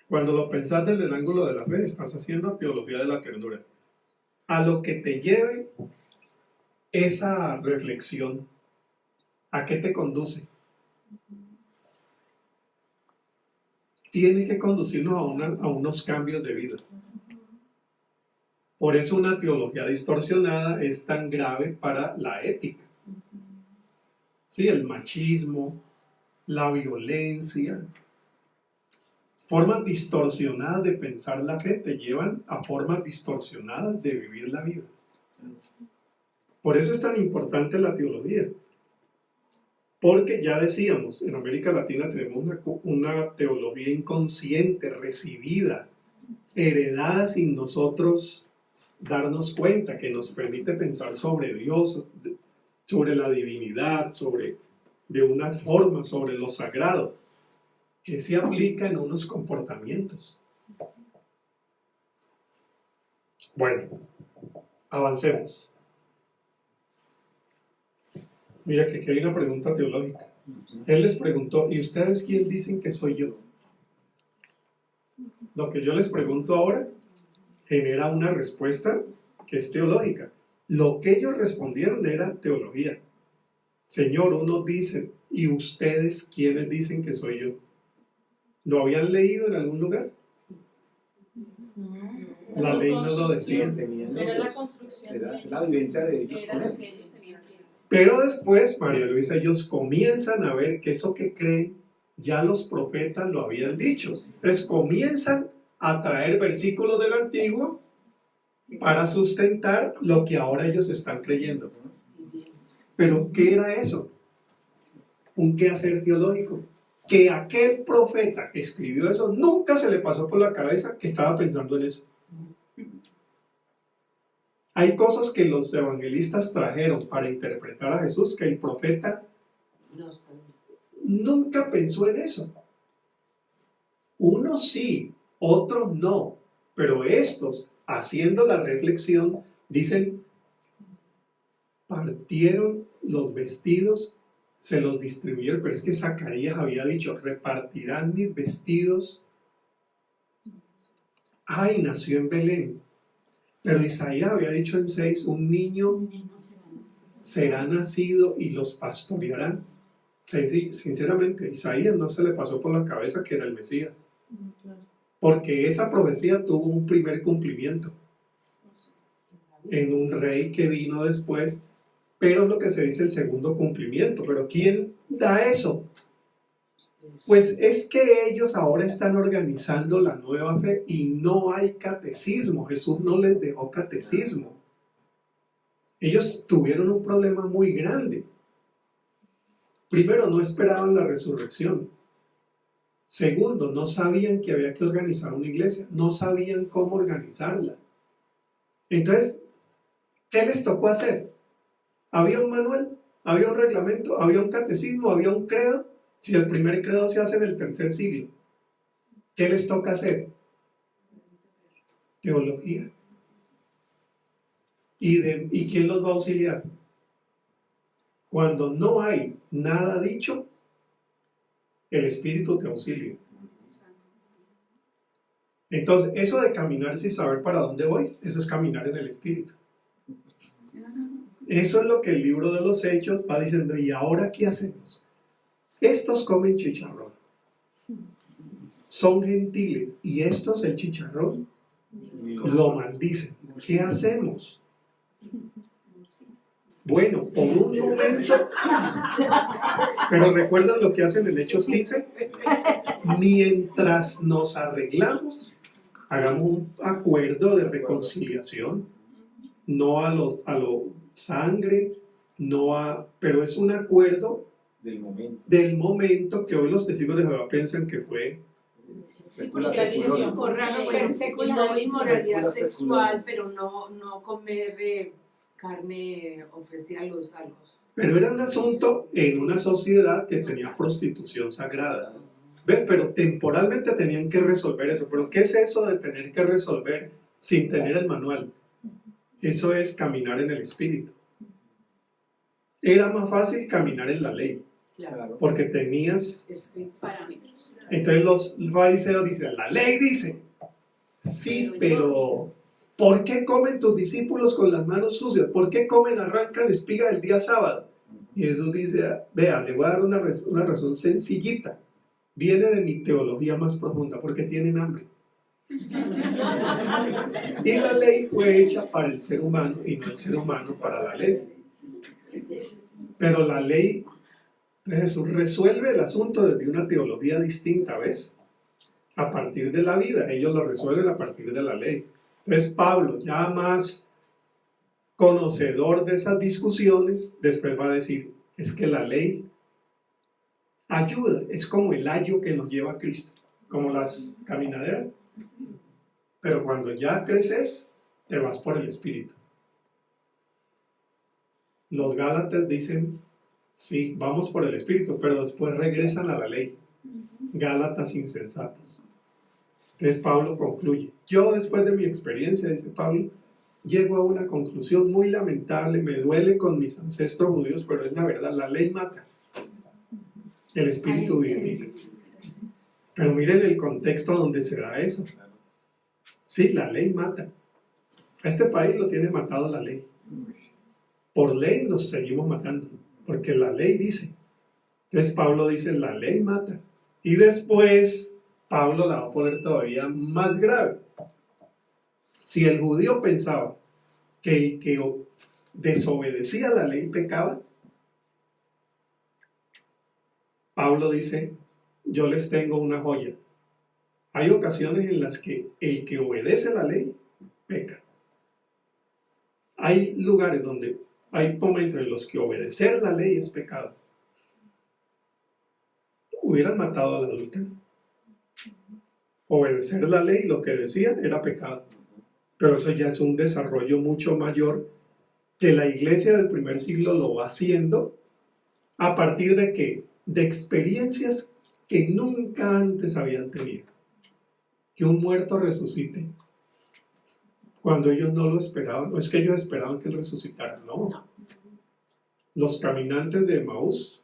Cuando lo pensás desde el ángulo de la fe, estás haciendo teología de la ternura. A lo que te lleve esa reflexión, ¿a qué te conduce? Tiene que conducirnos a unos cambios de vida. Por eso una teología distorsionada es tan grave para la ética. Sí, el machismo, la violencia, formas distorsionadas de pensar la fe te llevan a formas distorsionadas de vivir la vida. Por eso es tan importante la teología. Porque ya decíamos, en América Latina tenemos una teología inconsciente, recibida, heredada sin nosotros darnos cuenta, que nos permite pensar sobre Dios, sobre la divinidad, de una forma, sobre lo sagrado, que se aplica en unos comportamientos. Bueno, avancemos. Mira que aquí hay una pregunta teológica. Él les preguntó, ¿y ustedes quién dicen que soy yo? Lo que yo les pregunto ahora genera una respuesta que es teológica. Lo que ellos respondieron era teología. Señor, uno dice, ¿y ustedes quiénes dicen que soy yo? ¿Lo habían leído en algún lugar? La ley no lo decía. Era la construcción. Era la vivencia de ellos con él. Pero después, María Luisa, ellos comienzan a ver que eso que creen, ya los profetas lo habían dicho. Entonces comienzan a traer versículos del Antiguo para sustentar lo que ahora ellos están creyendo. Pero, ¿qué era eso? Un quehacer teológico. Que aquel profeta que escribió eso nunca se le pasó por la cabeza que estaba pensando en eso. Hay cosas que los evangelistas trajeron para interpretar a Jesús que el profeta nunca pensó en eso. Unos sí, otros no, pero estos, haciendo la reflexión, dicen, partieron los vestidos, se los distribuyeron, pero es que Zacarías había dicho, repartirán mis vestidos. Ay, nació en Belén. Pero Isaías había dicho en 6, un niño será nacido y los pastoreará. Sinceramente, Isaías no se le pasó por la cabeza que era el Mesías. Porque esa profecía tuvo un primer cumplimiento en un rey que vino después, pero es lo que se dice el segundo cumplimiento. ¿Pero quién da eso? Pues es que ellos ahora están organizando la nueva fe y no hay catecismo. Jesús no les dejó catecismo. Ellos tuvieron un problema muy grande. Primero, no esperaban la resurrección. Segundo, no sabían que había que organizar una iglesia. No sabían cómo organizarla. Entonces, ¿qué les tocó hacer? ¿Había un manual? ¿Había un reglamento? ¿Había un catecismo? ¿Había un credo? Si el primer credo se hace en el tercer siglo, ¿qué les toca hacer? Teología. ¿Y quién los va a auxiliar? Cuando no hay nada dicho, el Espíritu te auxilia. Entonces, eso de caminar sin saber para dónde voy, eso es caminar en el Espíritu. Eso es lo que el libro de los Hechos va diciendo. ¿Y ahora qué hacemos? Estos comen chicharrón. Son gentiles. Y estos, el chicharrón, lo maldicen. ¿Qué hacemos? Bueno, por un momento, pero ¿recuerdan lo que hacen en Hechos 15? Mientras nos arreglamos, hagamos un acuerdo de reconciliación, no a lo sangre, pero es un acuerdo del momento que hoy los testigos de Jehová piensan que fue. Sí, porque la visión por no inmoralidad sexual, pero no comer carne ofrecida a los salvos. Pero era un asunto en una sociedad que tenía prostitución sagrada. ¿Ves? Pero temporalmente tenían que resolver eso. ¿Pero qué es eso de tener que resolver sin tener el manual? Eso es caminar en el Espíritu. Era más fácil caminar en la ley. Claro. Porque tenías parámetros. Entonces los fariseos dicen, la ley dice, sí, pero ¿por qué comen tus discípulos con las manos sucias? ¿Por qué arrancan espiga el día sábado? Y Jesús dice, vea, le voy a dar una razón sencillita. Viene de mi teología más profunda, porque tienen hambre. Y la ley fue hecha para el ser humano y no el ser humano para la ley. Pero la ley de Jesús resuelve el asunto desde una teología distinta, ¿ves? A partir de la vida, ellos lo resuelven a partir de la ley. Entonces Pablo, ya más conocedor de esas discusiones, después va a decir, es que la ley ayuda, es como el ayo que nos lleva a Cristo, como las caminaderas. Pero cuando ya creces, te vas por el Espíritu. Los Gálatas dicen, sí, vamos por el Espíritu, pero después regresan a la ley. Gálatas insensatos. Entonces Pablo concluye, yo después de mi experiencia, dice Pablo, llego a una conclusión muy lamentable, me duele con mis ancestros judíos, pero es la verdad, la ley mata, el Espíritu vivifica. Pero miren el contexto donde se da eso. Sí, la ley mata. A este país lo tiene matado la ley. Por ley nos seguimos matando, porque la ley dice. Entonces Pablo dice, la ley mata. Y después Pablo la va a poner todavía más grave. Si el judío pensaba que el que desobedecía la ley pecaba, Pablo dice, yo les tengo una joya. Hay ocasiones en las que el que obedece la ley peca. Hay lugares donde hay momentos en los que obedecer la ley es pecado. Hubieran matado al adúltero. Obedecer la ley, lo que decía, era pecado. Pero eso ya es un desarrollo mucho mayor que la iglesia del primer siglo lo va haciendo a partir de ¿qué? De experiencias que nunca antes habían tenido. Que un muerto resucite cuando ellos no lo esperaban. No es que ellos esperaban que él resucitara, no. Los caminantes de Emaús,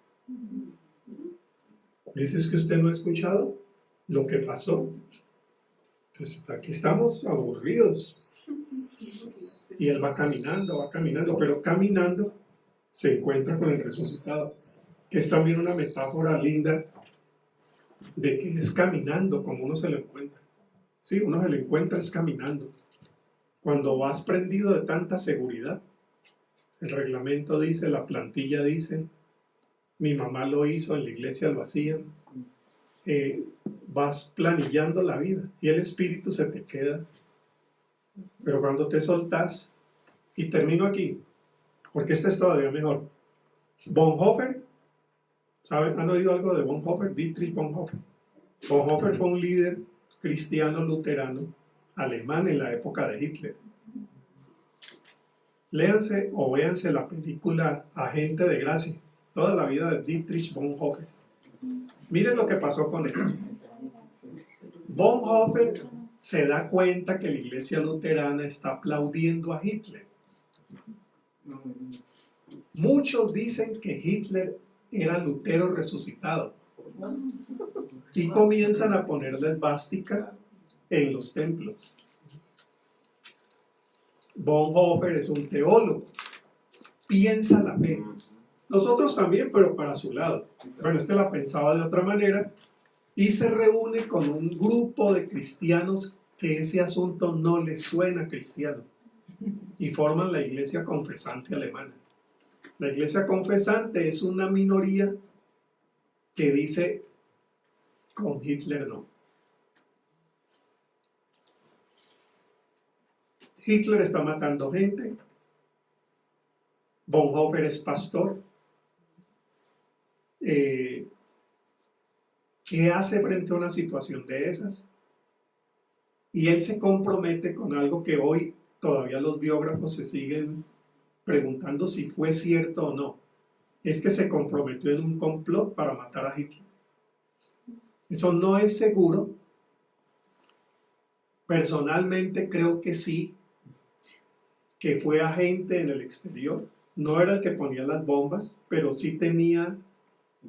¿dices que usted no ha escuchado lo que pasó? Pues aquí estamos aburridos. Y él va caminando, pero caminando se encuentra con el resucitado, que es también una metáfora linda de que es caminando como uno se lo encuentra. Sí, uno se lo encuentra es caminando. Cuando vas prendido de tanta seguridad, el reglamento dice, la plantilla dice, mi mamá lo hizo, en la iglesia lo hacían, vas planillando la vida y el espíritu se te queda. Pero cuando te soltas, y termino aquí, porque este es todavía mejor. Bonhoeffer, ¿saben? ¿Han oído algo de Bonhoeffer? Dietrich Bonhoeffer. Bonhoeffer fue un líder cristiano luterano alemán en la época de Hitler. Léanse o véanse la película Agente de Gracia, toda la vida de Dietrich Bonhoeffer. Miren lo que pasó con él. Bonhoeffer se da cuenta que la iglesia luterana está aplaudiendo a Hitler. Muchos dicen que Hitler era Lutero resucitado y comienzan a poner la esvástica en los templos. Bonhoeffer es un teólogo, piensa la fe. Nosotros también, pero para su lado. Bueno, este la pensaba de otra manera y se reúne con un grupo de cristianos que ese asunto no les suena cristiano y forman la Iglesia Confesante Alemana. La Iglesia Confesante es una minoría que dice con Hitler no. Hitler está matando gente. Bonhoeffer es pastor. ¿Qué hace frente a una situación de esas? Y él se compromete con algo que hoy todavía los biógrafos se siguen preguntando si fue cierto o no. Es que se comprometió en un complot para matar a Hitler. Eso no es seguro. Personalmente creo que sí, que fue agente en el exterior. No era el que ponía las bombas, pero sí tenía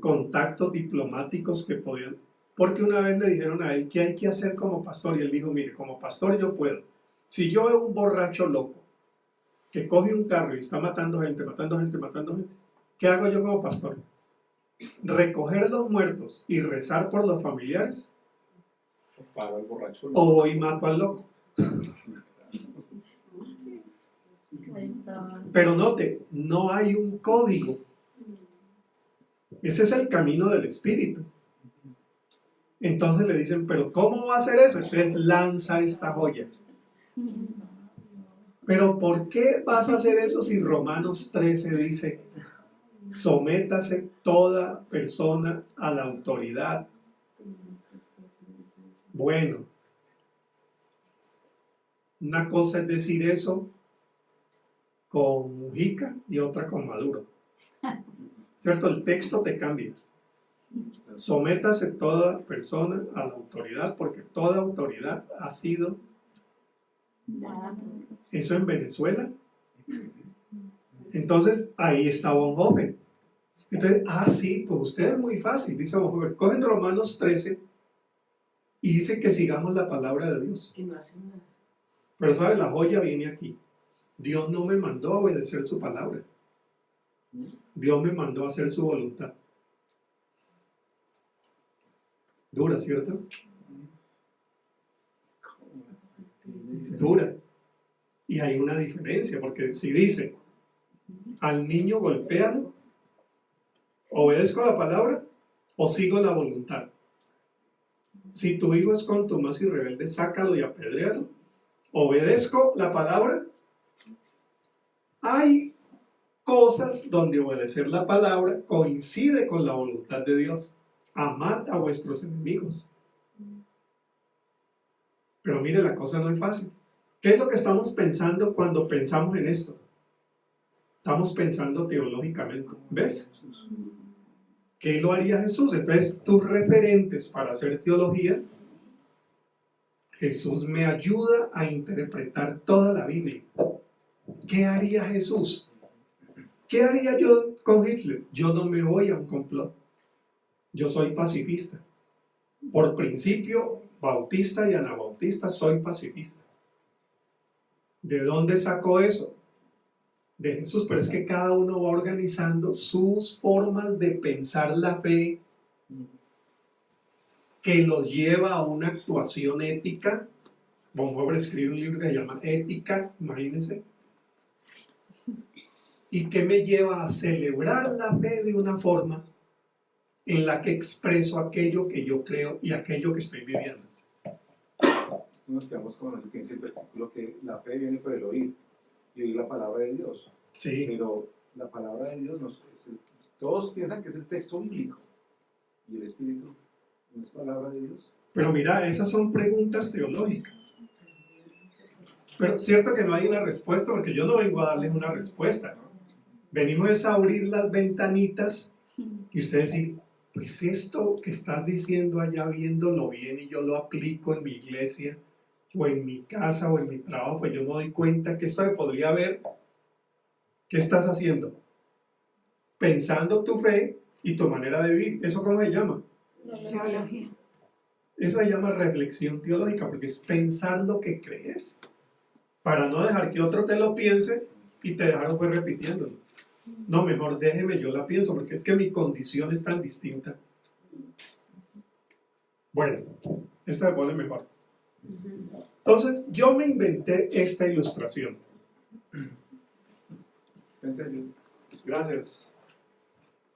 contactos diplomáticos que podían. Porque una vez le dijeron a él qué hay que hacer como pastor y él dijo, mire, como pastor yo puedo. Si yo veo un borracho loco que coge un carro y está matando gente, matando gente, matando gente, ¿qué hago yo como pastor? ¿Recoger los muertos y rezar por los familiares? Para el borracho. ¿O voy y mato al loco? Pero note, no hay un código. Ese es el camino del Espíritu. Entonces le dicen, ¿pero cómo va a hacer eso? Entonces lanza esta joya. ¿Pero por qué vas a hacer eso si Romanos 13 dice, sométase toda persona a la autoridad? Bueno, una cosa es decir eso con Mujica y otra con Maduro. ¿Cierto? El texto te cambia. Sométase toda persona a la autoridad, porque toda autoridad ha sido... Eso en Venezuela. Entonces, ahí está Bonhoeffer. Entonces, sí, pues usted es muy fácil, dice Bonhoeffer. Cogen Romanos 13 y dice que sigamos la palabra de Dios. Y no hacen nada. Pero, ¿sabe? La joya viene aquí. Dios no me mandó a obedecer su palabra. Dios me mandó a hacer su voluntad. Dura, ¿cierto? Dura. Y hay una diferencia, porque si dice, al niño golpéalo, obedezco la palabra o sigo la voluntad. Si tu hijo es contumaz y rebelde, sácalo y apedréalo. Obedezco la palabra. Hay cosas donde obedecer la palabra coincide con la voluntad de Dios. Amad a vuestros enemigos. Pero mire, la cosa no es fácil. ¿Qué es lo que estamos pensando cuando pensamos en esto? Estamos pensando teológicamente. ¿Ves? ¿Qué lo haría Jesús? Entonces, tus referentes para hacer teología, Jesús me ayuda a interpretar toda la Biblia. ¿Qué haría Jesús? ¿Qué haría yo con Hitler? Yo no me voy a un complot. Yo soy pacifista. Por principio, bautista y anabautista, soy pacifista. ¿De dónde sacó eso? De Jesús, pero es que cada uno va organizando sus formas de pensar la fe que los lleva a una actuación ética. Bonhoeffer escribe un libro que se llama Ética, imagínense, y que me lleva a celebrar la fe de una forma en la que expreso aquello que yo creo y aquello que estoy viviendo. Nos quedamos con lo que dice el versículo, que la fe viene por el oír, y oír la palabra de Dios. Sí. Pero la palabra de Dios todos piensan que es el texto bíblico, y el Espíritu no es palabra de Dios. Pero mira, esas son preguntas teológicas. Pero es cierto que no hay una respuesta, porque yo no vengo a darles una respuesta. Venimos a abrir las ventanitas y usted decir, pues esto que estás diciendo allá viéndolo bien y yo lo aplico en mi iglesia o en mi casa o en mi trabajo, pues yo me doy cuenta que esto me podría ver. ¿Qué estás haciendo? Pensando tu fe y tu manera de vivir. ¿Eso cómo se llama? Teología. Eso se llama reflexión teológica, porque es pensar lo que crees, para no dejar que otro te lo piense y te dejaron pues repitiéndolo. No, mejor déjeme, yo la pienso, porque es que mi condición es tan distinta. Bueno, esta se pone mejor. Entonces, yo me inventé esta ilustración. Gracias.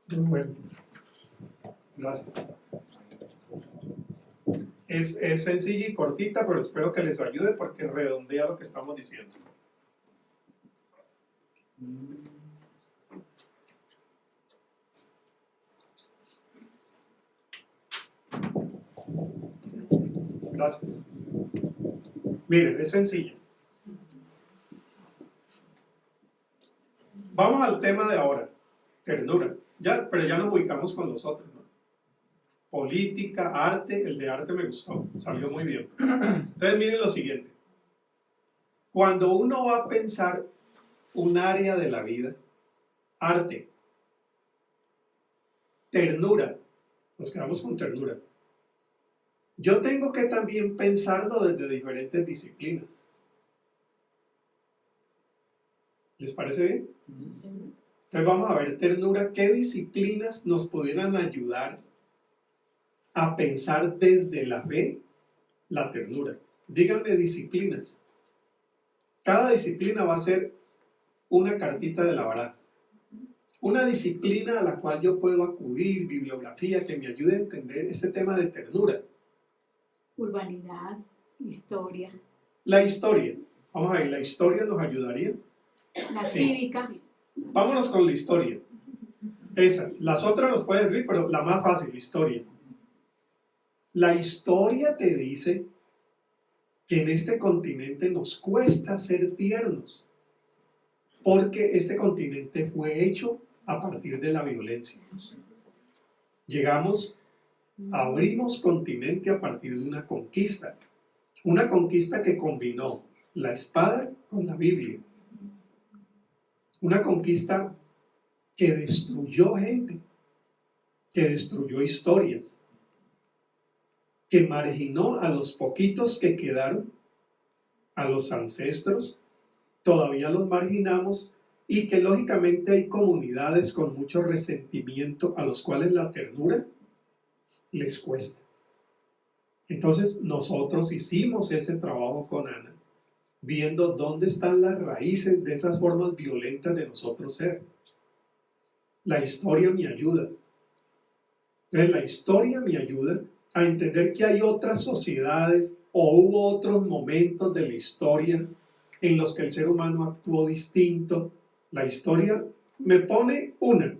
Bueno, gracias. Es sencilla y cortita, pero espero que les ayude porque redondea lo que estamos diciendo. Gracias. Miren, es sencilla. Vamos al tema de ahora, ternura. Ya, pero ya nos ubicamos con los otros, ¿no? Política, arte, el de arte me gustó, salió muy bien. Entonces miren lo siguiente. Cuando uno va a pensar un área de la vida, arte, ternura, nos quedamos con ternura. yo tengo que también pensarlo desde diferentes disciplinas. ¿Les parece bien? Entonces vamos a ver ternura, qué disciplinas nos pudieran ayudar a pensar desde la fe la ternura. Díganme disciplinas. Cada disciplina va a ser una cartita de la baraja. Una disciplina a la cual yo puedo acudir, bibliografía que me ayude a entender este tema de ternura. Urbanidad, historia. La historia. Vamos a ver, ¿la historia nos ayudaría? La cívica. Vámonos con la historia. Esa. Las otras nos pueden servir, pero la más fácil, la historia. La historia te dice que en este continente nos cuesta ser tiernos, porque este continente fue hecho a partir de la violencia. Abrimos continente a partir de una conquista que combinó la espada con la Biblia, una conquista que destruyó gente, que destruyó historias, que marginó a los poquitos que quedaron, a los ancestros, todavía los marginamos, y que lógicamente hay comunidades con mucho resentimiento a los cuales la ternura les cuesta. Entonces nosotros hicimos ese trabajo con Ana, viendo dónde están las raíces de esas formas violentas de nosotros ser. La historia me ayuda. Entonces, la historia me ayuda a entender que hay otras sociedades o hubo otros momentos de la historia en los que el ser humano actuó distinto. La historia me pone una.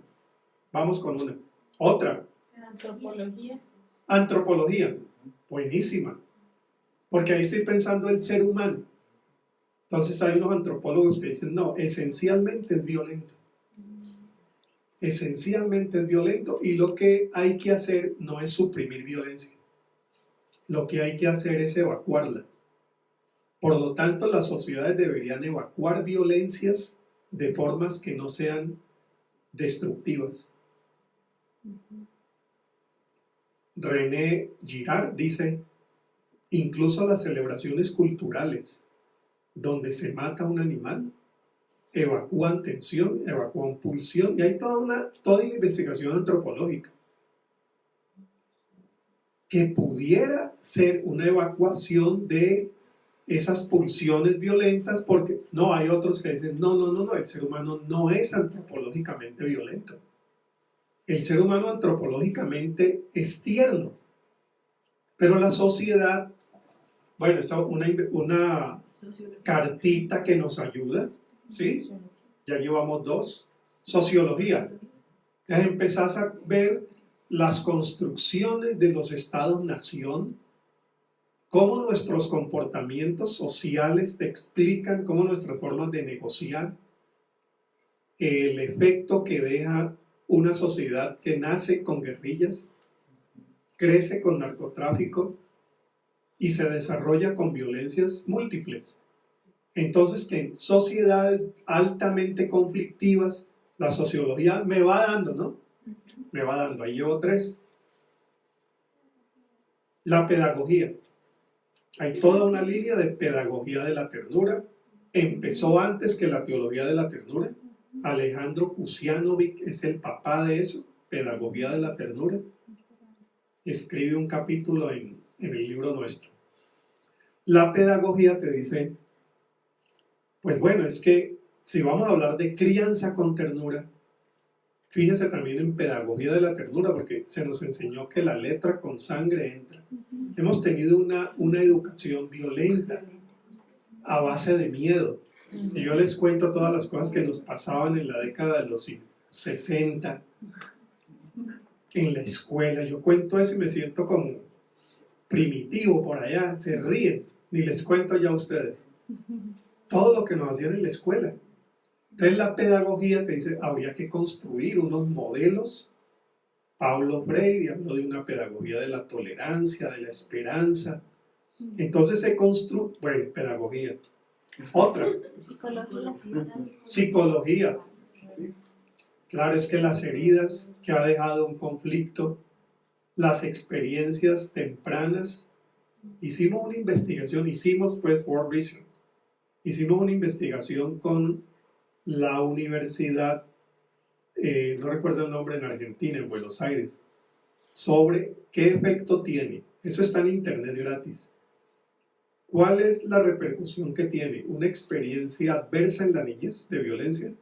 Vamos con una. Otra. Antropología. Antropología. Buenísima. Porque ahí estoy pensando el ser humano. Entonces hay unos antropólogos que dicen, no, esencialmente es violento. Esencialmente es violento, y lo que hay que hacer no es suprimir violencia. Lo que hay que hacer es evacuarla. Por lo tanto, las sociedades deberían evacuar violencias de formas que no sean destructivas. René Girard dice, incluso las celebraciones culturales donde se mata un animal evacúan tensión, evacúan pulsión, y hay toda una investigación antropológica que pudiera ser una evacuación de esas pulsiones violentas, porque no, hay otros que dicen, no, el ser humano no es antropológicamente violento. El ser humano antropológicamente es tierno, pero la sociedad, bueno, esta es una cartita que nos ayuda, ¿sí? Ya llevamos 2. Sociología. Entonces empezás a ver las construcciones de los estados-nación, cómo nuestros comportamientos sociales te explican, cómo nuestras formas de negociar, el efecto que deja una sociedad que nace con guerrillas, crece con narcotráfico y se desarrolla con violencias múltiples. Entonces, que en sociedades altamente conflictivas, la sociología me va dando, ¿no? Me va dando, ahí llevo 3. La pedagogía. Hay toda una línea de pedagogía de la ternura. Empezó antes que la teología de la ternura. Alejandro Kusianovic es el papá de eso, pedagogía de la ternura. Escribe un capítulo en el libro nuestro. La pedagogía te dice, pues bueno, es que si vamos a hablar de crianza con ternura, fíjese también en pedagogía de la ternura, porque se nos enseñó que la letra con sangre entra. Hemos tenido una educación violenta, a base de miedo. Si yo les cuento todas las cosas que nos pasaban en la década de los 60, en la escuela, yo cuento eso y me siento como primitivo por allá, se ríen, ni les cuento ya a ustedes. Todo lo que nos hacían en la escuela. Entonces la pedagogía te dice, habría que construir unos modelos. Paulo Freire habló de una pedagogía de la tolerancia, de la esperanza. Entonces se construye, bueno, pedagogía. Otra, psicología. Claro, es que las heridas que ha dejado un conflicto las experiencias tempranas. Hicimos una investigación, pues World Vision, hicimos una investigación con la universidad, no recuerdo el nombre, en Argentina, en Buenos Aires, sobre qué efecto tiene. Eso está en internet gratis. ¿Cuál es la repercusión que tiene una experiencia adversa en la niñez de violencia,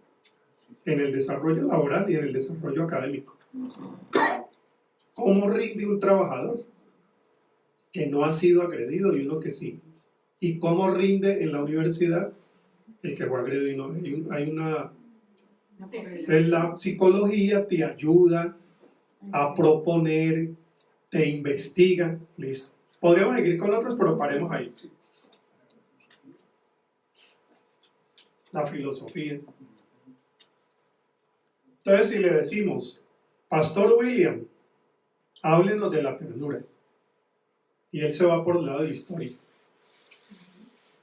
en el desarrollo laboral y en el desarrollo académico? ¿Cómo rinde un trabajador que no ha sido agredido y uno que sí? ¿Y cómo rinde en la universidad el que fue agredido y no? Hay una... Entonces la psicología te ayuda a proponer, te investiga, listo. Podríamos seguir con otros, pero paremos ahí. La filosofía. Entonces, si le decimos, Pastor William, háblenos de la ternura, y él se va por el lado de la historia,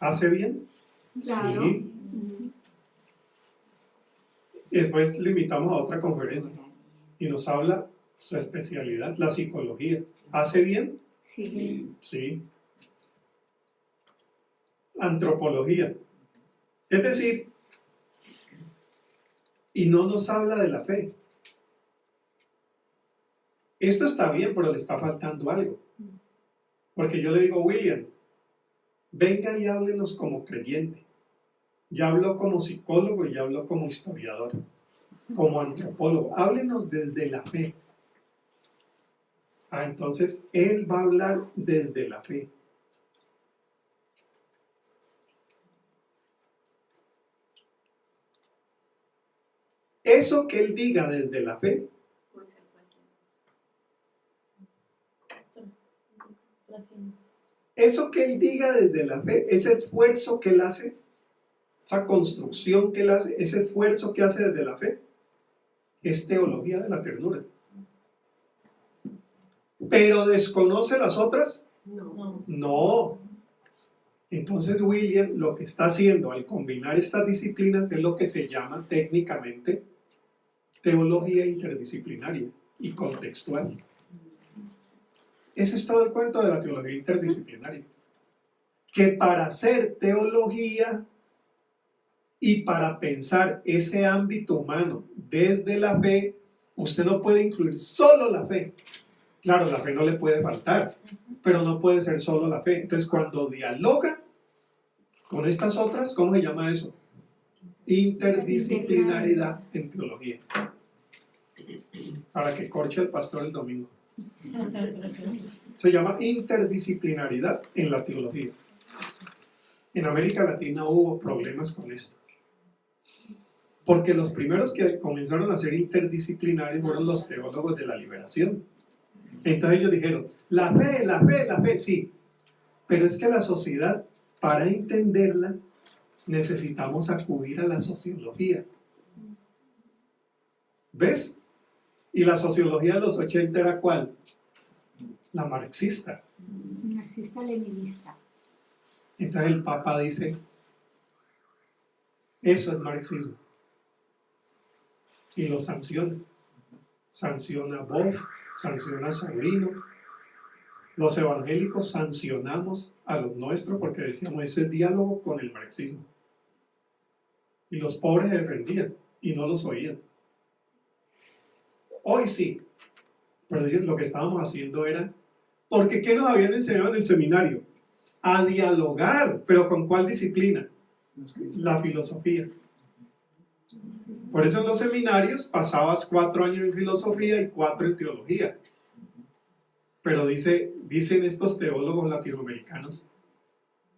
¿hace bien? Claro. Sí. Después le invitamos a otra conferencia y nos habla su especialidad, la psicología. ¿Hace bien? Sí. Sí. Antropología. Es decir, y no nos habla de la fe. Esto está bien, pero le está faltando algo. Porque yo le digo, William, venga y háblenos como creyente. Ya habló como psicólogo y ya habló como historiador, como antropólogo. Háblenos desde la fe. Entonces, él va a hablar desde la fe. Eso que él diga desde la fe, eso que él diga desde la fe, ese esfuerzo que él hace, esa construcción que él hace, ese esfuerzo que hace desde la fe, es teología de la ternura. ¿Pero desconoce las otras? No. Entonces William lo que está haciendo al combinar estas disciplinas es lo que se llama técnicamente teología interdisciplinaria y contextual. Ese es todo el cuento de la teología interdisciplinaria. Que para hacer teología y para pensar ese ámbito humano desde la fe, usted no puede incluir solo la fe. Claro, la fe no le puede faltar, pero no puede ser solo la fe. Entonces, cuando dialoga con estas otras, ¿cómo se llama eso? Interdisciplinaridad en teología. Para que corche el pastor el domingo. Se llama interdisciplinaridad en la teología. En América Latina hubo problemas con esto. Porque los primeros que comenzaron a ser interdisciplinarios fueron los teólogos de la liberación. Entonces ellos dijeron, la fe, sí. Pero es que la sociedad, para entenderla, necesitamos acudir a la sociología. ¿Ves? Y la sociología de los 80 era ¿cuál? La marxista. Marxista-leninista. Entonces el Papa dice, eso es marxismo. Y lo sanciona. Sanciona a Boff, sanciona a Sobrino. Los evangélicos sancionamos a los nuestros porque decíamos, eso es diálogo con el marxismo. Y los pobres se defendían y no los oían. Hoy sí, pero decir, lo que estábamos haciendo era, porque ¿qué nos habían enseñado en el seminario? A dialogar, pero ¿con cuál disciplina? La filosofía. Por eso en los seminarios pasabas 4 años en filosofía y 4 en teología. Pero dicen estos teólogos latinoamericanos,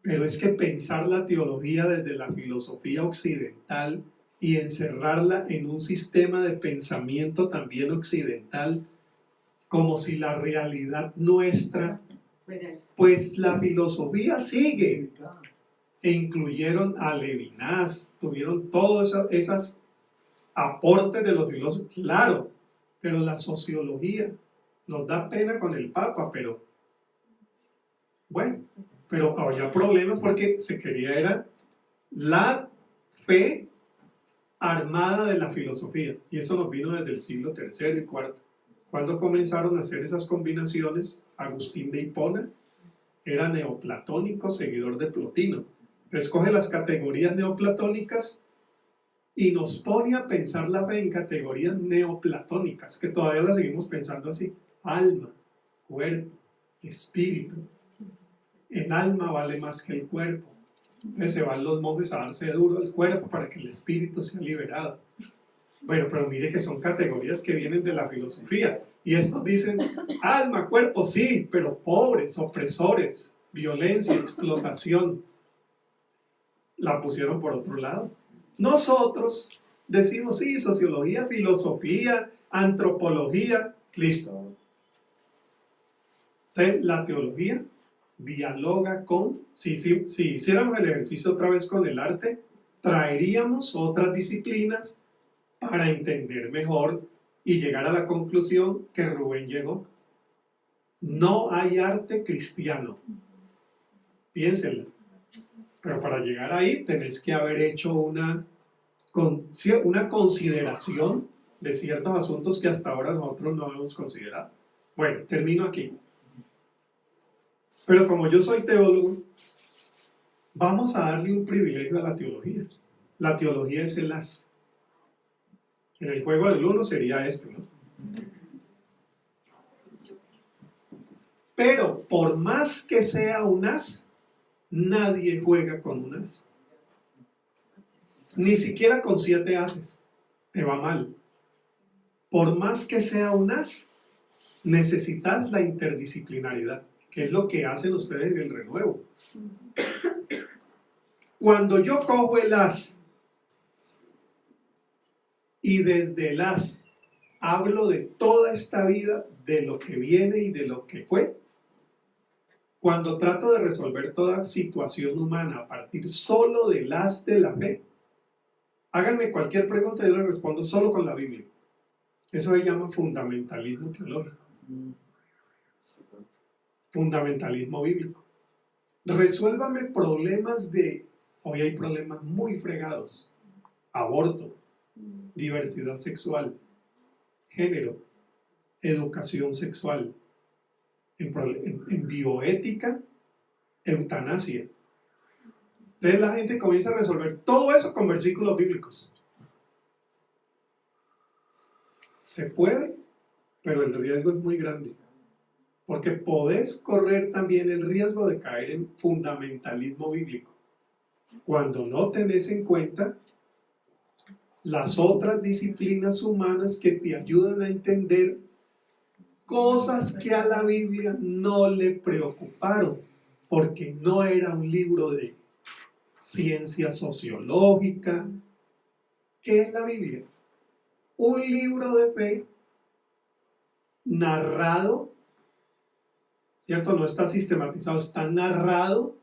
pero es que pensar la teología desde la filosofía occidental y encerrarla en un sistema de pensamiento también occidental, como si la realidad nuestra, pues la filosofía sigue. E incluyeron a Levinas, tuvieron todos esos aportes de los filósofos, claro, pero la sociología, nos da pena con el Papa, pero bueno, pero había problemas porque se quería era la fe armada de la filosofía, y eso nos vino desde el siglo III y IV, ¿Cuándo comenzaron a hacer esas combinaciones? Agustín de Hipona era neoplatónico, seguidor de Plotino. Entonces coge las categorías neoplatónicas y nos pone a pensar la fe en categorías neoplatónicas, que todavía las seguimos pensando así. Alma, cuerpo, espíritu. El alma vale más que el cuerpo. Entonces se van los monjes a darse duro al cuerpo para que el espíritu sea liberado. Bueno, pero mire que son categorías que vienen de la filosofía. Y estos dicen, alma, cuerpo, sí, pero pobres, opresores, violencia, explotación. La pusieron por otro lado. Nosotros decimos, sí, sociología, filosofía, antropología, listo. Entonces, la teología dialoga con, si hiciéramos el ejercicio otra vez con el arte, traeríamos otras disciplinas para entender mejor y llegar a la conclusión que Rubén llegó. No hay arte cristiano. Piénsenlo. Pero para llegar ahí tenés que haber hecho una consideración de ciertos asuntos que hasta ahora nosotros no hemos considerado. Bueno, termino aquí. Pero como yo soy teólogo, vamos a darle un privilegio a la teología. La teología es el as. En el juego del uno sería este, ¿no? Pero por más que sea un as, nadie juega con un as. Ni siquiera con 7 ases. Te va mal. Por más que sea un as, necesitas la interdisciplinaridad, que es lo que hacen ustedes en el renuevo. Cuando yo cojo el as y desde el as hablo de toda esta vida, de lo que viene y de lo que fue, cuando trato de resolver toda situación humana a partir solo del as de la fe, háganme cualquier pregunta y yo le respondo solo con la Biblia. Eso se llama fundamentalismo teológico. Fundamentalismo bíblico. Resuélvame problemas de... Hoy hay problemas muy fregados. Aborto, diversidad sexual, género, educación sexual, en bioética, eutanasia. Entonces la gente comienza a resolver todo eso con versículos bíblicos. Se puede, pero el riesgo es muy grande. Porque podés correr también el riesgo de caer en fundamentalismo bíblico. Cuando no tenés en cuenta las otras disciplinas humanas que te ayudan a entender cosas que a la Biblia no le preocuparon, porque no era un libro de ciencia sociológica. ¿Qué es la Biblia? Un libro de fe narrado, ¿cierto? No está sistematizado, está narrado,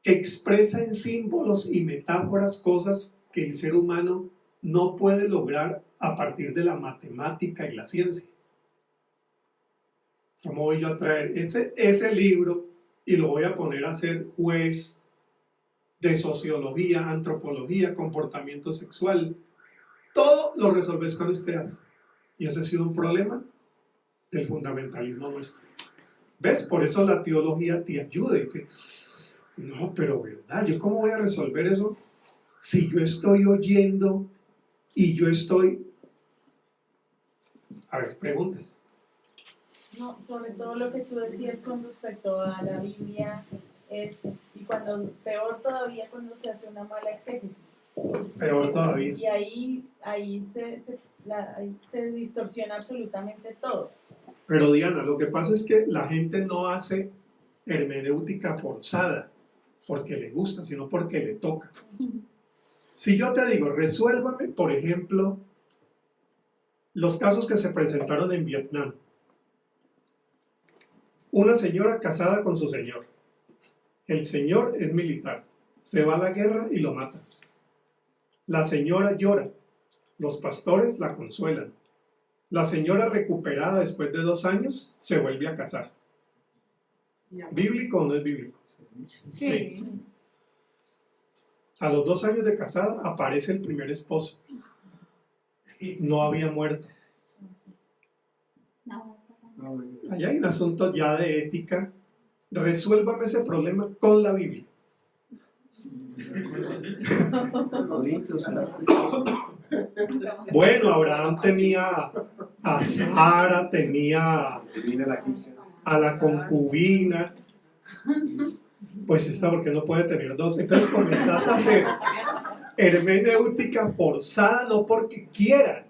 que expresa en símbolos y metáforas cosas que el ser humano no puede lograr a partir de la matemática y la ciencia. ¿Cómo voy yo a traer ese libro y lo voy a poner a ser juez de sociología, antropología, comportamiento sexual? Todo lo resolves con este as. Y ese ha sido un problema del fundamentalismo nuestro. ¿Ves? Por eso la teología te ayuda. Dice, no, pero ¿verdad? ¿Yo cómo voy a resolver eso si yo estoy oyendo y yo estoy... A ver, preguntas. No, sobre todo lo que tú decías con respecto a la Biblia es, y cuando, peor todavía cuando se hace una mala exégesis. Peor todavía. Y ahí se distorsiona absolutamente todo. Pero Diana, lo que pasa es que la gente no hace hermenéutica forzada porque le gusta, sino porque le toca. Si yo te digo, resuélvame, por ejemplo, los casos que se presentaron en Vietnam. Una señora casada con su señor. El señor es militar. Se va a la guerra y lo mata. La señora llora. Los pastores la consuelan. La señora, recuperada después de 2 años, se vuelve a casar. ¿Bíblico o no es bíblico? Sí. A los 2 años de casada aparece el primer esposo. No había muerto. Allá hay un asunto ya de ética. Resuélvame ese problema con la Biblia. Bueno, Abraham tenía a Sara, tenía a la concubina. Pues esta, porque no puede tener dos. Entonces comenzás a hacer hermenéutica forzada, no porque quieran.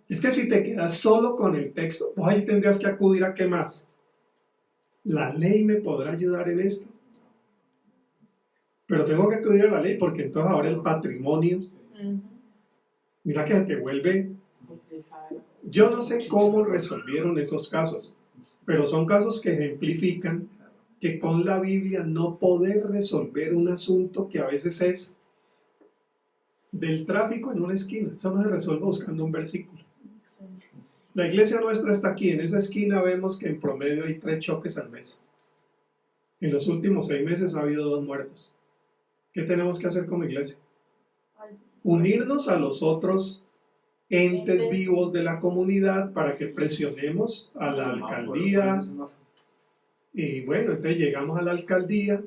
Es que si te quedas solo con el texto, pues ahí tendrías que acudir a qué más. ¿La ley me podrá ayudar en esto? Pero tengo que acudir a la ley porque entonces ahora el patrimonio, mira que te vuelve. Yo no sé cómo resolvieron esos casos, pero son casos que ejemplifican que con la Biblia no poder resolver un asunto que a veces es del tráfico en una esquina. Eso no se resuelve buscando un versículo. La iglesia nuestra está aquí. En esa esquina vemos que en promedio hay 3 choques al mes. En los últimos 6 meses ha habido 2 muertos. ¿Qué tenemos que hacer como iglesia? Unirnos a los otros entes vivos de la comunidad para que presionemos a la alcaldía. Y bueno, entonces llegamos a la alcaldía.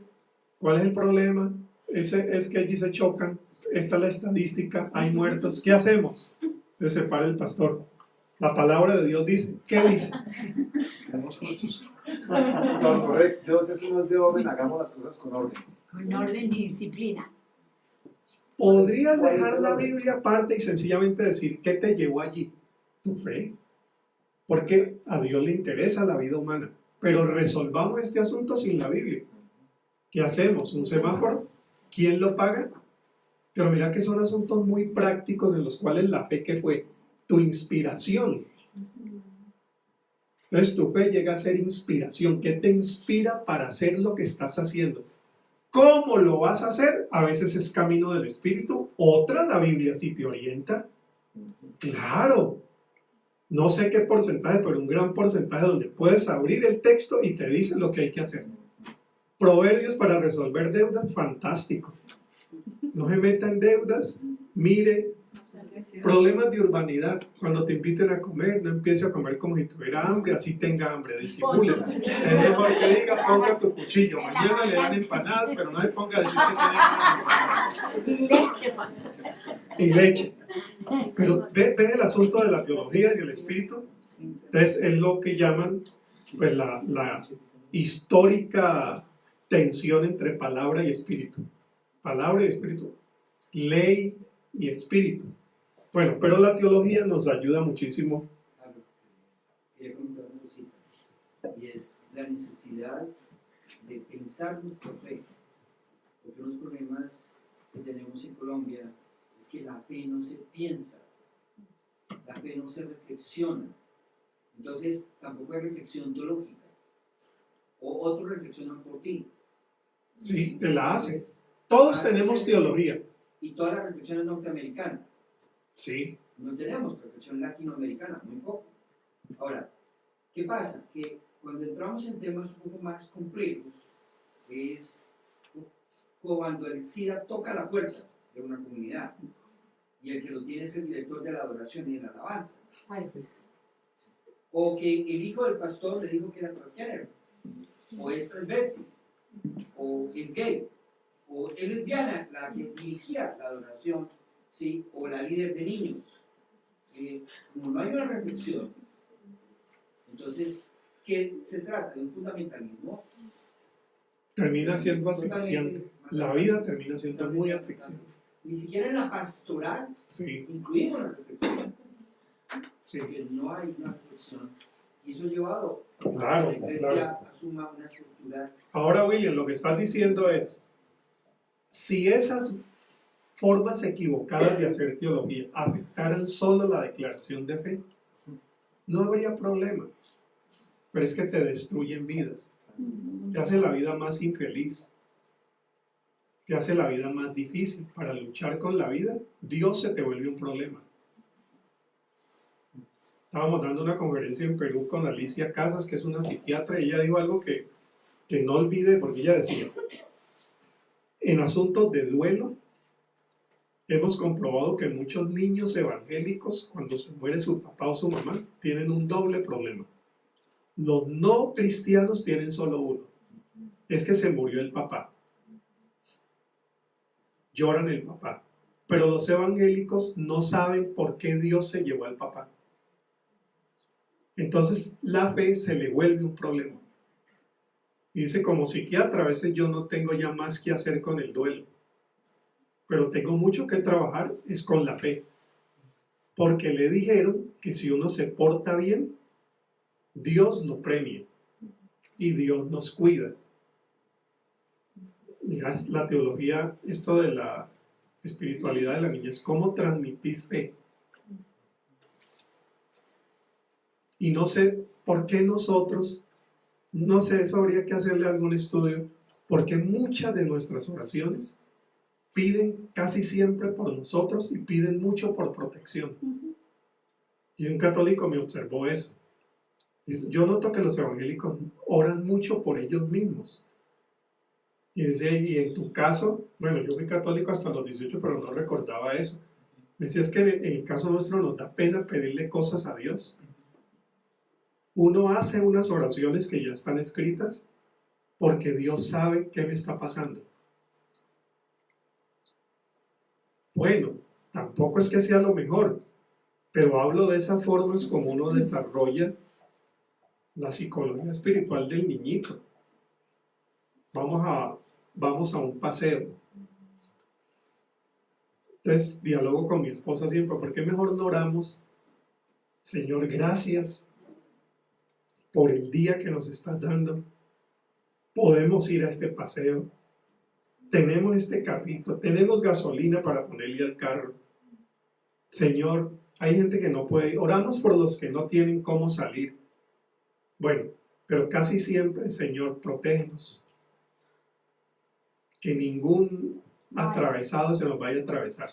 ¿Cuál es el problema? Es que allí se chocan. Esta es la estadística. Hay muertos. ¿Qué hacemos? Entonces se para el pastor. La palabra de Dios dice. ¿Qué dice? Seamos justos. No, correcto. Dios, eso no es de orden. Hagamos las cosas con orden. Con orden y disciplina. ¿Podrías dejar la Biblia aparte y sencillamente decir qué te llevó allí? Tu fe. Porque a Dios le interesa la vida humana. Pero resolvamos este asunto sin la Biblia. ¿Qué hacemos? ¿Un semáforo? ¿Quién lo paga? Pero mira que son asuntos muy prácticos en los cuales la fe, ¿qué fue? Tu inspiración. Entonces tu fe llega a ser inspiración. ¿Qué te inspira para hacer lo que estás haciendo? ¿Cómo lo vas a hacer? A veces es camino del Espíritu. Otra, la Biblia sí te orienta. Claro. No sé qué porcentaje, pero un gran porcentaje donde puedes abrir el texto y te dice lo que hay que hacer. Proverbios para resolver deudas, fantástico. No se meta en deudas, mire. Problemas de urbanidad, cuando te inviten a comer, no empiece a comer como si tuviera hambre, así tenga hambre, disimule. Es mejor que diga, ponga tu cuchillo, mañana le dan empanadas, pero no le ponga a decir que tiene empanadas. Y leche. Pero ve el asunto de la teología y el espíritu. Entonces es lo que llaman pues, la histórica tensión entre palabra y espíritu. Palabra y espíritu. Ley y espíritu. Bueno, pero la teología nos ayuda muchísimo. Quería comentar una cosita, y es la necesidad de pensar nuestra fe, porque unos problemas que tenemos en Colombia es que la fe no se piensa, la fe no se reflexiona, entonces tampoco hay reflexión teológica, o otros reflexionan por ti. Sí, te la haces. Todos tenemos teología. Y toda la reflexión es norteamericana. Sí. No tenemos reflexión latinoamericana, muy poco. Ahora, ¿qué pasa? Que cuando entramos en temas un poco más complejos, es cuando el SIDA toca la puerta de una comunidad y el que lo tiene es el director de la adoración y de la alabanza. O que el hijo del pastor le dijo que era transgénero, o es transvesti, o es gay, o es lesbiana, la que dirigía la adoración, ¿sí? O la líder de niños. Como no hay una reflexión, entonces, ¿qué se trata? De un fundamentalismo. Termina siendo asfixiante. La vida termina siendo muy asfixiante. Ni siquiera en la pastoral incluimos la reflexión. Sí. Porque no hay una reflexión. Y eso ha llevado a que la iglesia asuma unas posturas. Ahora, William, lo que estás diciendo es, si esas formas equivocadas de hacer teología afectaran solo la declaración de fe, no habría problema. Pero es que te destruyen vidas, te hace la vida más infeliz, te hace la vida más difícil. Para luchar con la vida, Dios se te vuelve un problema. Estábamos dando una conferencia en Perú con Alicia Casas, que es una psiquiatra, y ella dijo algo que no olvide, porque ella decía, en asuntos de duelo, hemos comprobado que muchos niños evangélicos, cuando se muere su papá o su mamá, tienen un doble problema. Los no cristianos tienen solo uno. Es que se murió el papá. Lloran el papá. Pero los evangélicos no saben por qué Dios se llevó al papá. Entonces la fe se le vuelve un problema. Y dice, como psiquiatra, a veces yo no tengo ya más que hacer con el duelo. Pero tengo mucho que trabajar, es con la fe. Porque le dijeron que si uno se porta bien, Dios lo premia. Y Dios nos cuida. Mira, la teología, esto de la espiritualidad de la niñez, ¿cómo transmitir fe? Y no sé por qué nosotros, no sé, eso habría que hacerle algún estudio, porque muchas de nuestras oraciones piden casi siempre por nosotros y piden mucho por protección. Y un católico me observó eso. Dice, yo noto que los evangélicos oran mucho por ellos mismos. Y dice, y en tu caso, bueno, yo fui católico hasta los 18, pero no recordaba eso. Me decía, es que en el caso nuestro nos da pena pedirle cosas a Dios. Uno hace unas oraciones que ya están escritas porque Dios sabe qué me está pasando. Bueno, tampoco es que sea lo mejor, pero hablo de esas formas como uno desarrolla la psicología espiritual del niñito. Vamos a un paseo. Entonces, dialogo con mi esposa siempre, ¿por qué mejor no oramos? Señor, gracias por el día que nos estás dando. Podemos ir a este paseo. Tenemos este carrito, tenemos gasolina para ponerle al carro. Señor, hay gente que no puede ir. Oramos por los que no tienen cómo salir. Bueno, pero casi siempre, Señor, protégenos. Que ningún atravesado se nos vaya a atravesar.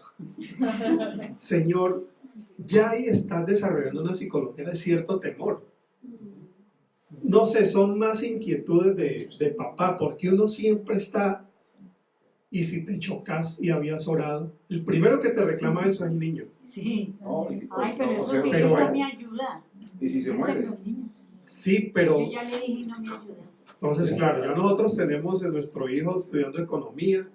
Señor, ya ahí estás desarrollando una psicología de cierto temor. No sé, son más inquietudes de papá, porque uno siempre está, y si te chocas y habías orado, el primero que te reclama eso es el niño. Sí. No, Ay, pero eso sí, pero eso no bueno. me ayuda. y si se muere. Sí, pero Yo ya le dije y no me ayuda. entonces, claro, ya nosotros tenemos a nuestro hijo estudiando economía,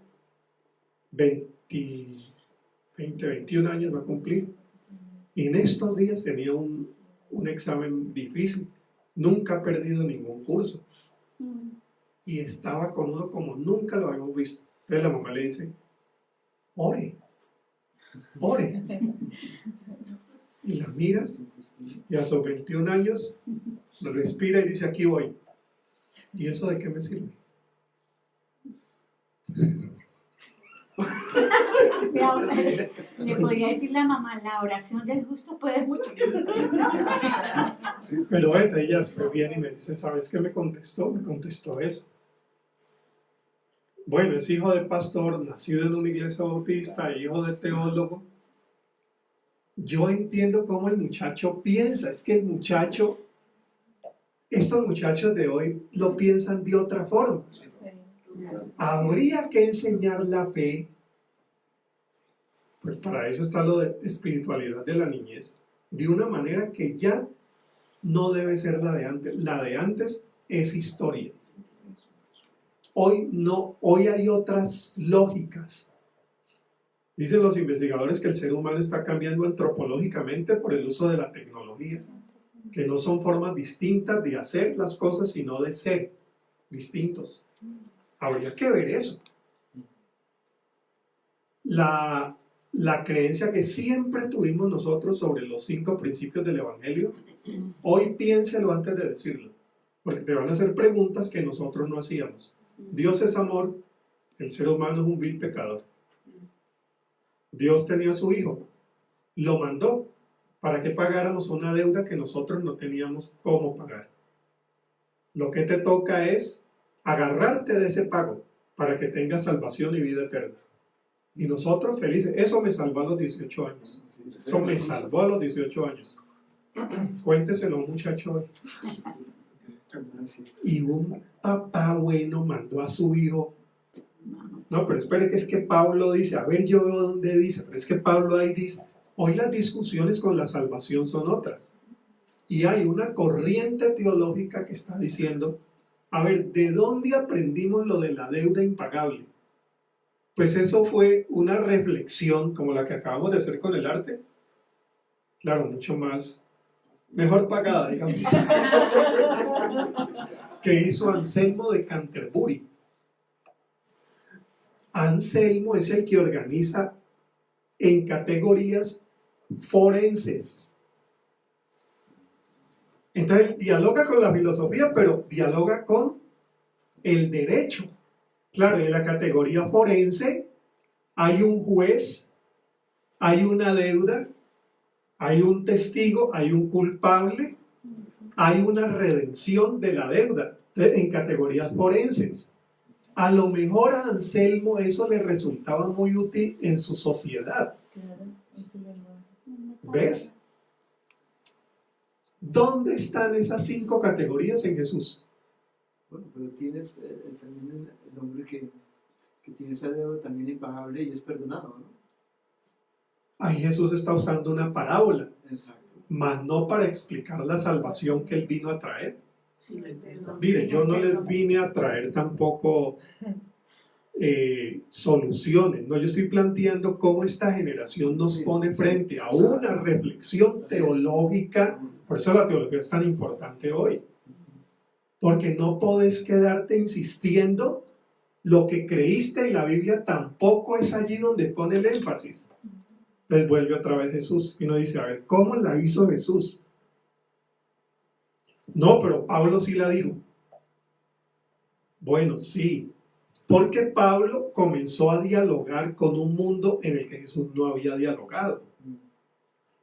21 años va a cumplir, y en estos días tenía un examen difícil, nunca ha perdido ningún curso, y estaba con uno como nunca lo habíamos visto. Entonces la mamá le dice, ore, ore, y la mira, y a sus 21 años respira y dice, aquí voy. ¿Y eso de qué me sirve? Le podría decir la mamá, la oración del justo puede mucho. Pero ella después viene y me dice, ¿sabes qué me contestó? Me contestó eso. Bueno, es hijo de pastor, nacido en una iglesia bautista, hijo de teólogo. Yo entiendo cómo el muchacho piensa, es que el muchacho, estos muchachos de hoy lo piensan de otra forma. Habría que enseñar la fe, pues para eso está lo de espiritualidad de la niñez, de una manera que ya no debe ser la de antes. La de antes es historia. Hoy no, hoy hay otras lógicas. Dicen los investigadores que el ser humano está cambiando antropológicamente por el uso de la tecnología, que no son formas distintas de hacer las cosas, sino de ser distintos. Habría que ver eso. La creencia que siempre tuvimos nosotros sobre los 5 principios del Evangelio, hoy piénselo antes de decirlo, porque te van a hacer preguntas que nosotros no hacíamos. Dios es amor, el ser humano es un vil pecador. Dios tenía a su hijo, lo mandó para que pagáramos una deuda que nosotros no teníamos cómo pagar. Lo que te toca es agarrarte de ese pago para que tengas salvación y vida eterna. Y nosotros felices, eso me salvó a los 18 años. Eso me salvó a los 18 años. Cuénteselo a un muchacho hoy. Y un papá bueno mandó a su hijo No, pero espere que es que Pablo dice, a ver, yo veo dónde dice, pero es que Pablo ahí dice, hoy las discusiones con la salvación son otras. Y hay una corriente teológica que está diciendo, a ver, ¿de dónde aprendimos lo de la deuda impagable? Pues eso fue una reflexión como la que acabamos de hacer con el arte. Claro, mucho más, mejor pagada, digamos, que hizo Anselmo de Canterbury. Anselmo es el que organiza en categorías forenses. Entonces dialoga con la filosofía, pero dialoga con el derecho. Claro, en la categoría forense hay un juez, hay una deuda, hay un testigo, hay un culpable, hay una redención de la deuda en categorías forenses. A lo mejor a Anselmo eso le resultaba muy útil en su sociedad. ¿Ves? ¿Dónde están esas 5 categorías en Jesús? Bueno, pero tienes también el hombre que tiene esa deuda también impagable y es perdonado, ¿no? Ahí Jesús está usando una parábola, Exacto. mas no para explicar la salvación que Él vino a traer. Sí, perdón. Miren, yo no les vine a traer tampoco soluciones, no, yo estoy planteando cómo esta generación nos pone frente a una reflexión teológica. Por eso la teología es tan importante hoy, porque no podés quedarte insistiendo lo que creíste en la Biblia tampoco es allí donde pone el énfasis. Entonces vuelve otra vez Jesús y nos dice, a ver, ¿cómo la hizo Jesús? No, pero Pablo sí la dijo. Bueno, sí, porque Pablo comenzó a dialogar con un mundo en el que Jesús no había dialogado.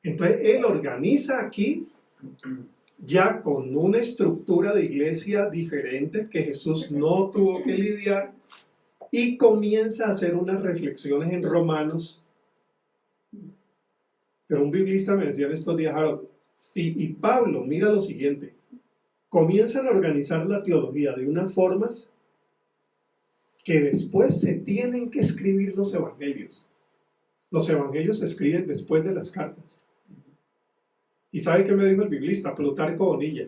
Entonces él organiza aquí ya con una estructura de iglesia diferente que Jesús no tuvo que lidiar y comienza a hacer unas reflexiones en Romanos. Pero un biblista me decía en estos días, Harold, sí, y Pablo, mira lo siguiente, comienzan a organizar la teología de unas formas que después se tienen que escribir los evangelios. Los evangelios se escriben después de las cartas. ¿Y sabe qué me dijo el biblista? Plutarco Bonilla.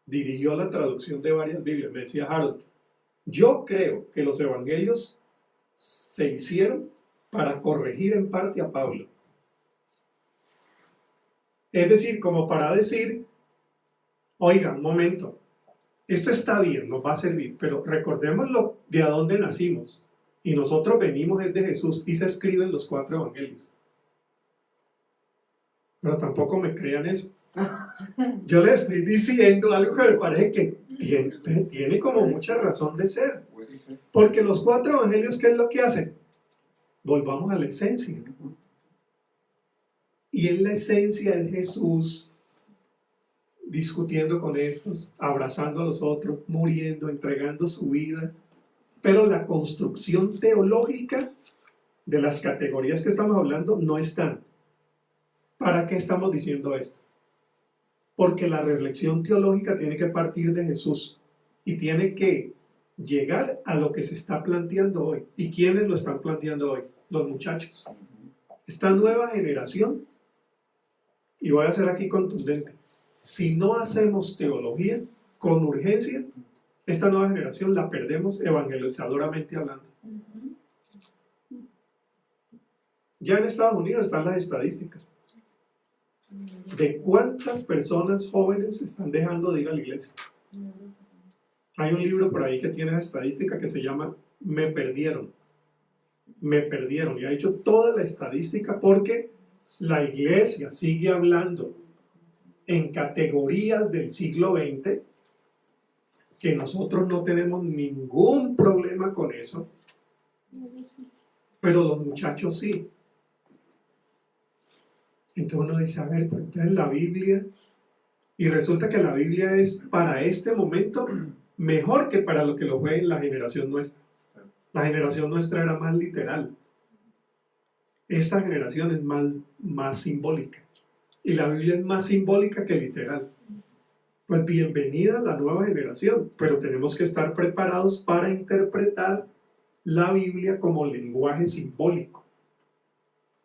Dirigió la traducción de varias Biblias. Me decía, Harold, yo creo que los evangelios se hicieron para corregir en parte a Pablo. Es decir, como para decir, oiga, un momento, esto está bien, nos va a servir, pero recordemos de a dónde nacimos. Y nosotros venimos desde Jesús y se escriben los 4 evangelios. Pero tampoco me crean eso. Yo les estoy diciendo algo que me parece que tiene como mucha razón de ser. Porque los 4 evangelios, ¿qué es lo que hacen? Volvamos a la esencia. Y en la esencia es Jesús discutiendo con estos, abrazando a los otros, muriendo, entregando su vida. Pero la construcción teológica de las categorías que estamos hablando no están. ¿Para qué estamos diciendo esto? Porque la reflexión teológica tiene que partir de Jesús y tiene que llegar a lo que se está planteando hoy. ¿Y quiénes lo están planteando hoy? Los muchachos. Esta nueva generación, y voy a ser aquí contundente, si no hacemos teología con urgencia, esta nueva generación la perdemos evangelizadoramente hablando. Ya en Estados Unidos están las estadísticas de cuántas personas jóvenes están dejando de ir a la iglesia. Hay un libro por ahí que tiene esa estadística que se llama Me Perdieron. Me perdieron. Y ha hecho toda la estadística porque la iglesia sigue hablando en categorías del siglo XX, que nosotros no tenemos ningún problema con eso, pero los muchachos sí. Entonces uno dice, a ver, pero entonces la Biblia, y resulta que la Biblia es para este momento mejor que para lo que lo fue en la generación nuestra. La generación nuestra era más literal. Esta generación es más simbólica. Y la Biblia es más simbólica que literal. Pues bienvenida a la nueva generación, pero tenemos que estar preparados para interpretar la Biblia como lenguaje simbólico.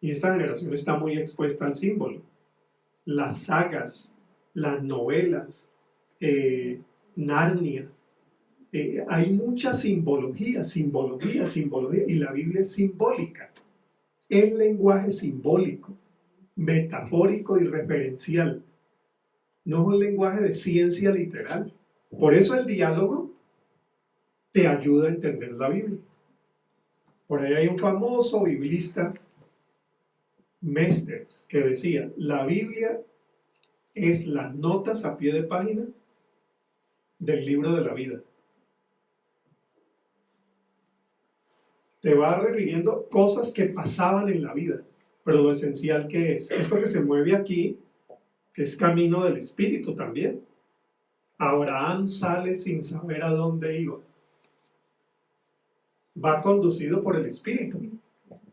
Y esta generación está muy expuesta al símbolo. Las sagas, las novelas, Narnia. Hay mucha simbología, y la Biblia es simbólica. Es lenguaje simbólico, metafórico y referencial. No es un lenguaje de ciencia literal. Por eso el diálogo te ayuda a entender la Biblia. Por ahí hay un famoso biblista, Mesters, que decía, la Biblia es las notas a pie de página del libro de la vida. Te va refiriendo cosas que pasaban en la vida, pero lo esencial que es, esto que se mueve aquí, que es camino del Espíritu también. Abraham sale sin saber a dónde iba. Va conducido por el Espíritu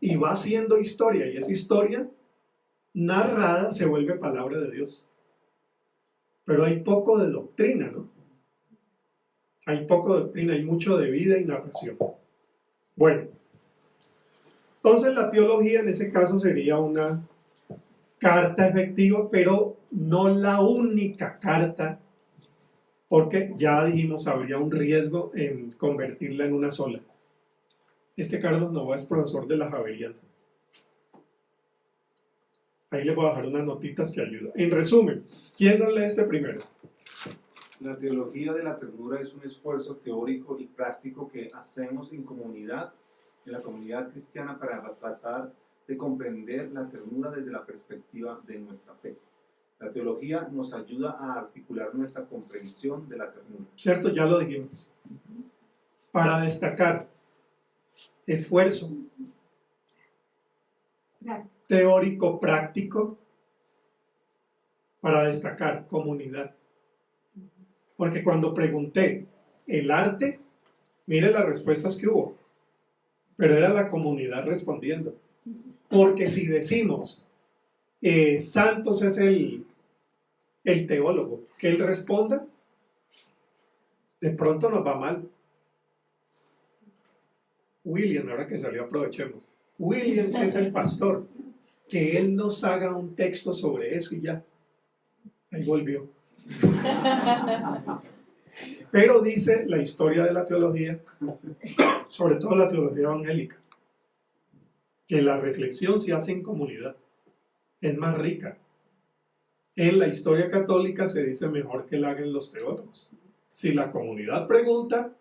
y va haciendo historia, y esa historia narrada se vuelve palabra de Dios. Pero hay poco de doctrina, ¿no? Hay poco de doctrina, hay mucho de vida y narración. Bueno, entonces la teología en ese caso sería una carta efectiva, pero no la única carta, porque ya dijimos, habría un riesgo en convertirla en una sola. Este Carlos Nova es profesor de la Javeriana. Ahí le voy a dejar unas notitas que ayudan. En resumen, ¿quién nos lee este primero? La teología de la ternura es un esfuerzo teórico y práctico que hacemos en comunidad, en la comunidad cristiana, para tratar de comprender la ternura desde la perspectiva de nuestra fe. La teología nos ayuda a articular nuestra comprensión de la ternura. ¿Cierto? Ya lo dijimos. Para destacar, esfuerzo teórico práctico, para destacar comunidad. Porque cuando pregunté el arte, mire las respuestas que hubo, pero era la comunidad respondiendo. Porque si decimos Santos es el teólogo, que él responda, de pronto nos va mal. William, ahora que salió, aprovechemos. William, que es el pastor, que él nos haga un texto sobre eso y ya. Ahí volvió. Pero dice la historia de la teología, sobre todo la teología evangélica, que la reflexión se hace en comunidad, es más rica. En la historia católica se dice mejor que la hagan los teólogos. Si la comunidad pregunta,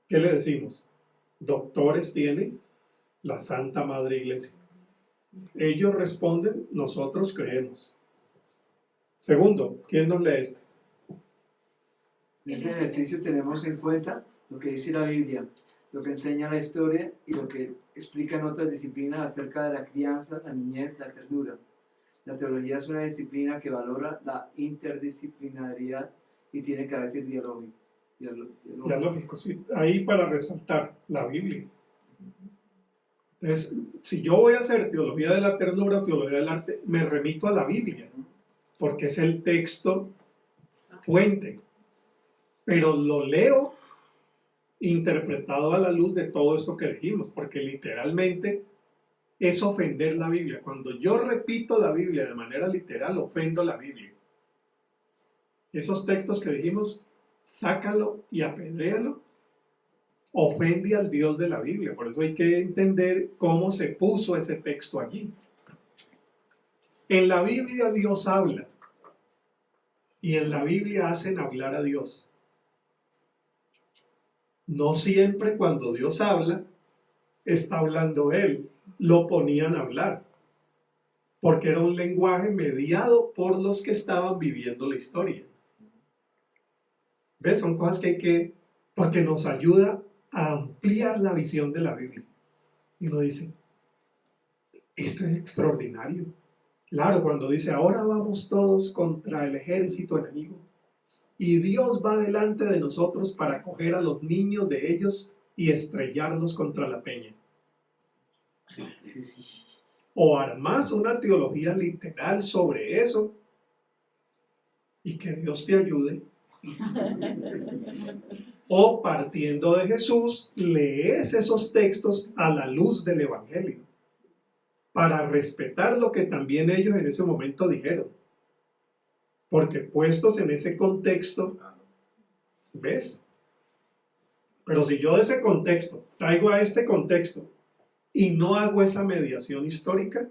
¿qué le decimos? Doctores tiene la Santa Madre Iglesia. Ellos responden, nosotros creemos. Segundo, ¿quién nos lee esto? En ese ejercicio tenemos en cuenta lo que dice la Biblia, lo que enseña la historia y lo que explican otras disciplinas acerca de la crianza, la niñez, la ternura. La teología es una disciplina que valora la interdisciplinariedad y tiene carácter dialógico. Dialógico, sí. Ahí para resaltar la Biblia. Entonces, si yo voy a hacer teología de la ternura o teología del arte, me remito a la Biblia, porque es el texto fuente. Pero lo leo interpretado a la luz de todo esto que dijimos, porque literalmente es ofender la Biblia. Cuando yo repito la Biblia de manera literal, ofendo la Biblia. Esos textos que dijimos, sácalo y apedréalo, ofende al Dios de la Biblia. Por eso hay que entender cómo se puso ese texto allí. En la Biblia Dios habla, y en la Biblia hacen hablar a Dios. No siempre cuando Dios habla, está hablando Él. Lo ponían a hablar, porque era un lenguaje mediado por los que estaban viviendo la historia. ¿Ves? Son cosas que hay que, porque nos ayuda a ampliar la visión de la Biblia. Y uno dice, esto es extraordinario. Claro, cuando dice, ahora vamos todos contra el ejército enemigo, y Dios va delante de nosotros para coger a los niños de ellos y estrellarlos contra la peña. O armas una teología literal sobre eso, y que Dios te ayude. O partiendo de Jesús, lees esos textos a la luz del Evangelio, para respetar lo que también ellos en ese momento dijeron. Porque puestos en ese contexto, ¿ves? Pero si yo de ese contexto traigo a este contexto y no hago esa mediación histórica,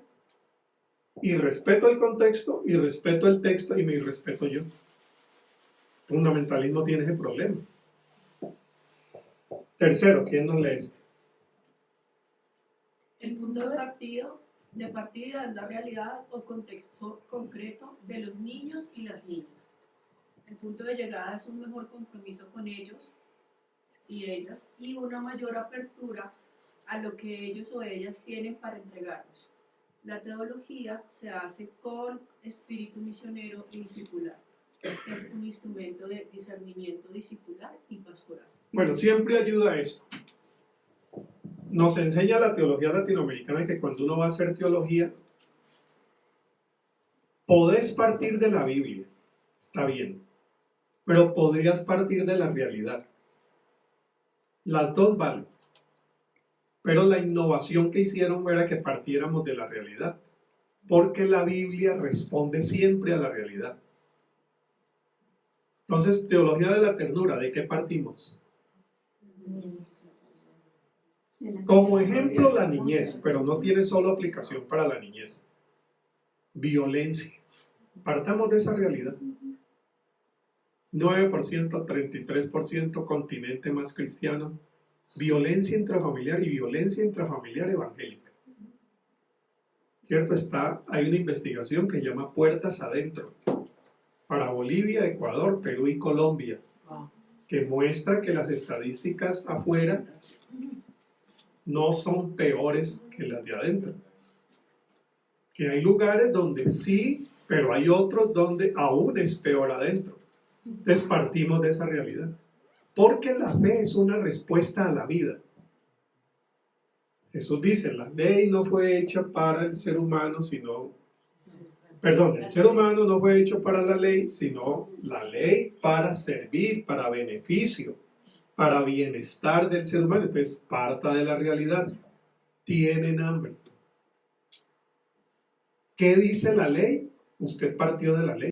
y respeto el contexto, y respeto el texto, y me irrespeto yo. Fundamentalismo tiene ese problema. Tercero, ¿quién nos lee este? El punto de partida es la realidad o contexto concreto de los niños y las niñas. El punto de llegada es un mejor compromiso con ellos y ellas y una mayor apertura a lo que ellos o ellas tienen para entregarnos. La teología se hace con espíritu misionero y discipular. Es un instrumento de discernimiento discipular y pastoral. Bueno, siempre ayuda esto. Nos enseña la teología latinoamericana que cuando uno va a hacer teología, podés partir de la Biblia, está bien, pero podrías partir de la realidad. Las dos valen. Pero la innovación que hicieron era que partiéramos de la realidad, porque la Biblia responde siempre a la realidad. Entonces, teología de la ternura, ¿de qué partimos? Como ejemplo, la niñez, pero no tiene solo aplicación para la niñez. Violencia. Partamos de esa realidad. 9%, 33% continente más cristiano. Violencia intrafamiliar y violencia intrafamiliar evangélica. ¿Cierto? Hay una investigación que llama Puertas Adentro para Bolivia, Ecuador, Perú y Colombia, que muestra que las estadísticas afuera no son peores que las de adentro. Que hay lugares donde sí, pero hay otros donde aún es peor adentro. Entonces partimos de esa realidad. Porque la fe es una respuesta a la vida. Jesús dice, la ley no fue hecha para el ser humano, sino... Perdón, el ser humano no fue hecho para la ley, sino la ley para servir, para beneficio, para bienestar del ser humano. Entonces, parta de la realidad. Tienen hambre. ¿Qué dice la ley? Usted partió de la ley.